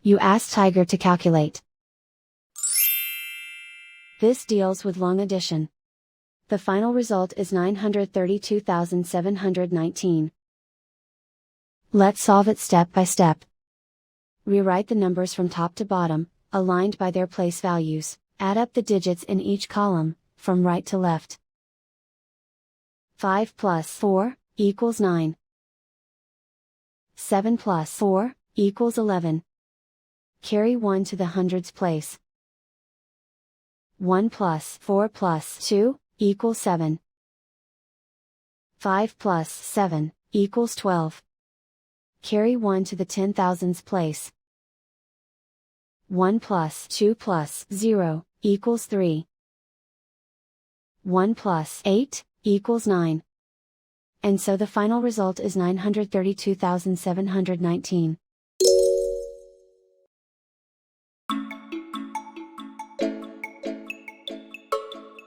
You ask Tiger to calculate. This deals with long addition. The final result is 932,719. Let's solve it step by step. Rewrite the numbers from top to bottom, aligned by their place values. Add up the digits in each column, from right to left. 5 plus 4 equals 9. 7 plus 4 equals 11. Carry 1 to the hundreds place. 1 plus 4 plus 2 equals 7. 5 plus 7 equals 12. Carry 1 to the 10,000s place. 1 plus 2 plus 0 equals 3. 1 plus 8 equals 9. And so the final result is 932,719.